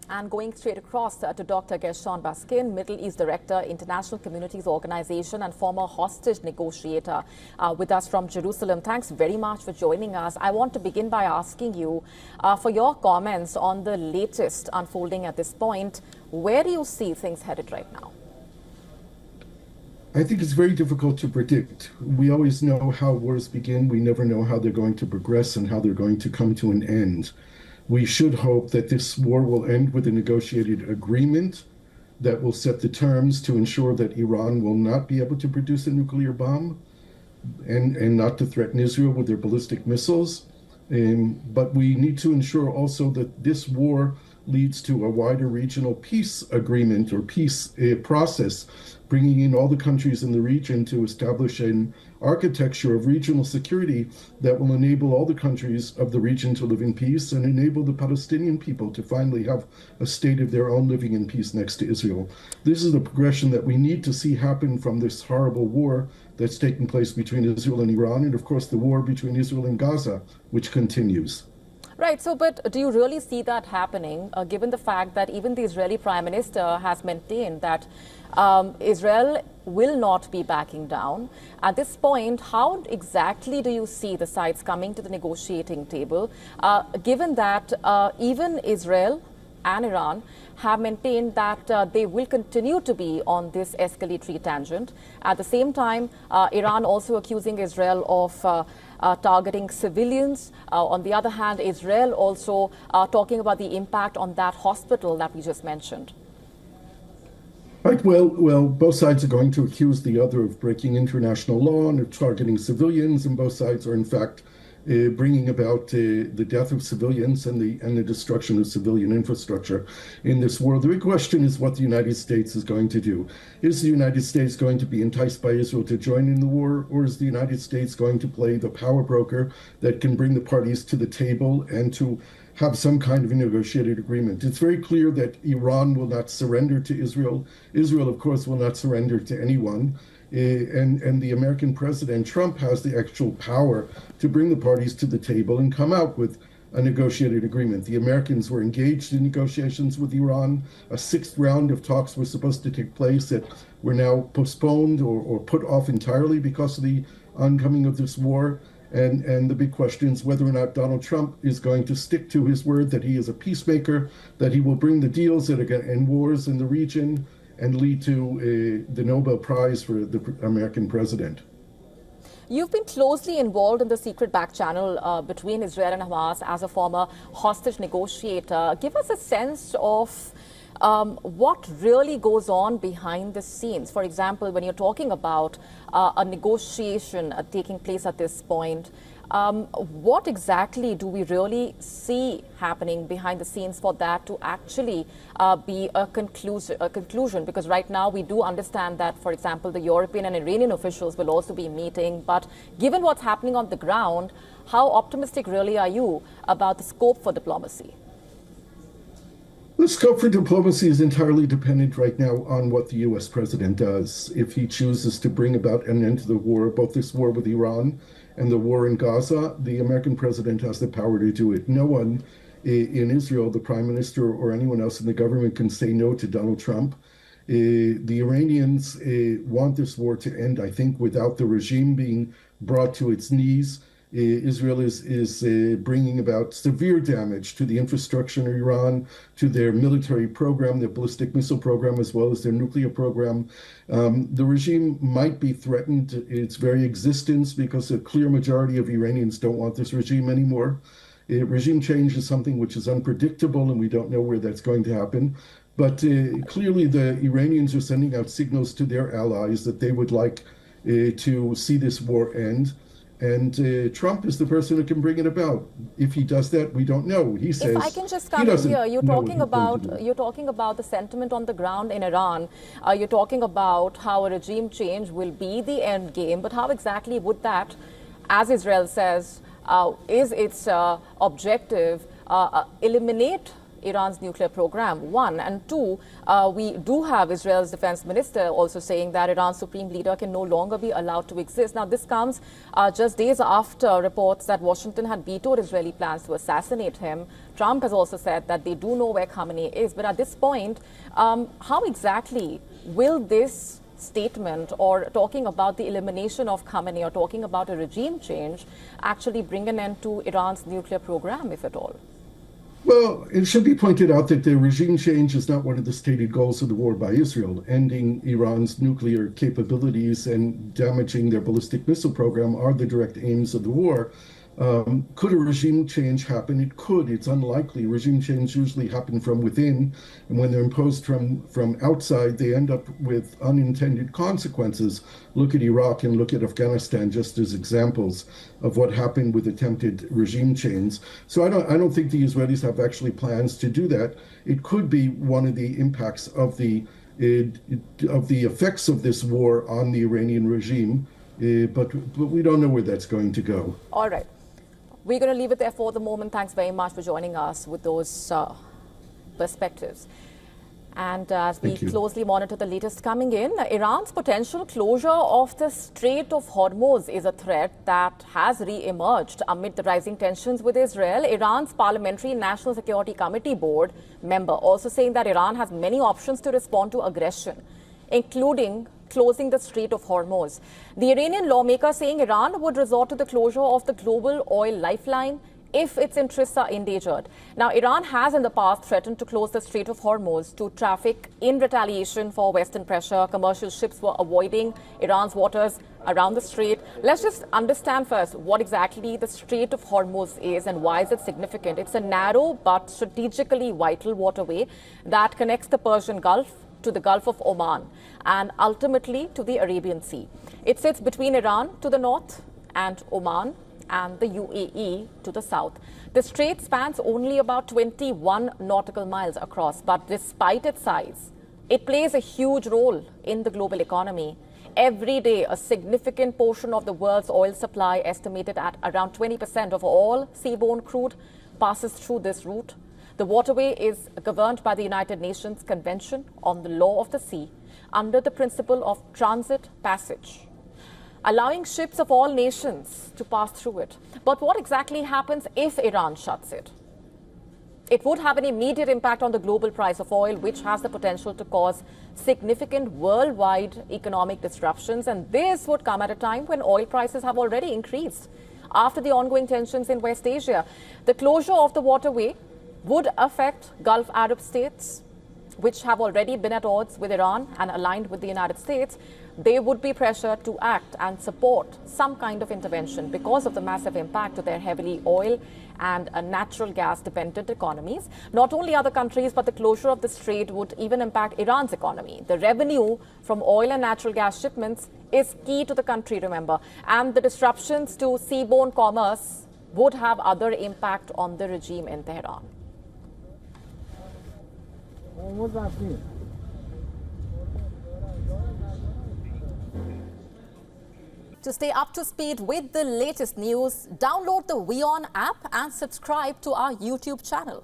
And going straight across to Dr. Gershon Baskin, Middle East Director, International Communities Organization and former hostage negotiator with us from Jerusalem. Thanks very much for joining us. I want to begin by asking you for your comments on the latest unfolding at this point. Where do you see things headed right now? I think it's very difficult to predict. We always know how wars begin. We never know how they're going to progress and how they're going to come to an end. We should hope that this war will end with a negotiated agreement that will set the terms to ensure that Iran will not be able to produce a nuclear bomb and not to threaten Israel with their ballistic missiles. But we need to ensure also that this war leads to a wider regional peace agreement or peace process, bringing in all the countries in the region to establish an architecture of regional security that will enable all the countries of the region to live in peace and enable the Palestinian people to finally have a state of their own living in peace next to Israel. This is the progression that we need to see happen from this horrible war that's taking place between Israel and Iran, and of course the war between Israel and Gaza, which continues. Right. So, but do you really see that happening, given the fact that even the Israeli Prime Minister has maintained that Israel will not be backing down? At this point, how exactly do you see the sides coming to the negotiating table, given that even Israel and Iran have maintained that they will continue to be on this escalatory tangent? At the same time, Iran also accusing Israel of targeting civilians. On the other hand, Israel also talking about the impact on that hospital that we just mentioned. Right. Well, both sides are going to accuse the other of breaking international law and of targeting civilians, and both sides are in fact bringing about the death of civilians and the destruction of civilian infrastructure in this war. The big question is what the United States is going to do. Is the United States going to be enticed by Israel to join in the war, or is the United States going to play the power broker that can bring the parties to the table and to have some kind of a negotiated agreement? It's very clear that Iran will not surrender to Israel. Israel, of course, will not surrender to anyone. And the American President Trump has the actual power to bring the parties to the table and come out with a negotiated agreement. The Americans were engaged in negotiations with Iran. A sixth round of talks was supposed to take place that were now postponed or put off entirely because of the oncoming of this war. And the big question is whether or not Donald Trump is going to stick to his word that he is a peacemaker, that he will bring the deals that are going to end wars in the region and lead to the Nobel Prize for the American president. You've been closely involved in the secret back channel between Israel and Hamas as a former hostage negotiator. Give us a sense of what really goes on behind the scenes. For example, when you're talking about a negotiation taking place at this point, what exactly do we really see happening behind the scenes for that to actually be a conclusion? Because right now we do understand that, for example, the European and Iranian officials will also be meeting. But given what's happening on the ground, how optimistic really are you about the scope for diplomacy? The scope for diplomacy is entirely dependent right now on what the U.S. president does. If he chooses to bring about an end to the war, both this war with Iran and the war in Gaza, the American president has the power to do it. No one in Israel, the prime minister or anyone else in the government, can say no to Donald Trump. The Iranians want this war to end, I think, without the regime being brought to its knees. Israel is bringing about severe damage to the infrastructure in Iran, to their military program, their ballistic missile program, as well as their nuclear program. The regime might be threatened its very existence because a clear majority of Iranians don't want this regime anymore. Regime change is something which is unpredictable, and we don't know where that's going to happen. But clearly the Iranians are sending out signals to their allies that they would like to see this war end. And Trump is the person who can bring it about. If he does that, we don't know. He says. If I can just come in here, you're talking about the sentiment on the ground in Iran. You're talking about how a regime change will be the end game. But how exactly would that, as Israel says, is its objective, eliminate Iran's nuclear program, one. And two, we do have Israel's defense minister also saying that Iran's supreme leader can no longer be allowed to exist. Now, this comes just days after reports that Washington had vetoed Israeli plans to assassinate him. Trump has also said that they do know where Khamenei is. But at this point, how exactly will this statement or talking about the elimination of Khamenei or talking about a regime change actually bring an end to Iran's nuclear program, if at all? Well, it should be pointed out that the regime change is not one of the stated goals of the war by Israel. Ending Iran's nuclear capabilities and damaging their ballistic missile program are the direct aims of the war. Could a regime change happen? It could. It's unlikely. Regime change usually happen from within, and when they're imposed from outside, they end up with unintended consequences. Look at Iraq and look at Afghanistan just as examples of what happened with attempted regime change. So I don't think the Israelis have actually plans to do that. It could be one of the impacts of the effects of this war on the Iranian regime, but we don't know where that's going to go. All right. We're going to leave it there for the moment. Thanks very much for joining us with those perspectives. And as we closely monitor the latest coming in, Iran's potential closure of the Strait of Hormos is a threat that has re-emerged amid the rising tensions with Israel. Iran's Parliamentary National Security Committee Board member also saying that Iran has many options to respond to aggression, including closing the Strait of Hormos. The Iranian lawmaker saying Iran would resort to the closure of the global oil lifeline if its interests are endangered. Now, Iran has in the past threatened to close the Strait of Hormos to traffic in retaliation for Western pressure. Commercial ships were avoiding Iran's waters around the strait. Let's just understand first what exactly the Strait of Hormos is and why is it significant. It's a narrow but strategically vital waterway that connects the Persian Gulf to the Gulf of Oman and ultimately to the Arabian Sea. It sits between Iran to the north and Oman and the UAE to the south. The strait spans only about 21 nautical miles across, but despite its size, it plays a huge role in the global economy. Every day, a significant portion of the world's oil supply, estimated at around 20% of all seaborne crude, passes through this route. The waterway is governed by the United Nations Convention on the Law of the Sea under the principle of transit passage, allowing ships of all nations to pass through it. But what exactly happens if Iran shuts it? It would have an immediate impact on the global price of oil, which has the potential to cause significant worldwide economic disruptions. And this would come at a time when oil prices have already increased after the ongoing tensions in West Asia. The closure of the waterway would affect Gulf Arab states, which have already been at odds with Iran and aligned with the United States. They would be pressured to act and support some kind of intervention because of the massive impact to their heavily oil and natural gas dependent economies. Not only other countries, but the closure of the strait would even impact Iran's economy. The revenue from oil and natural gas shipments is key to the country, remember, and the disruptions to seaborne commerce would have other impact on the regime in Tehran. To stay up to speed with the latest news, download the WION app and subscribe to our YouTube channel.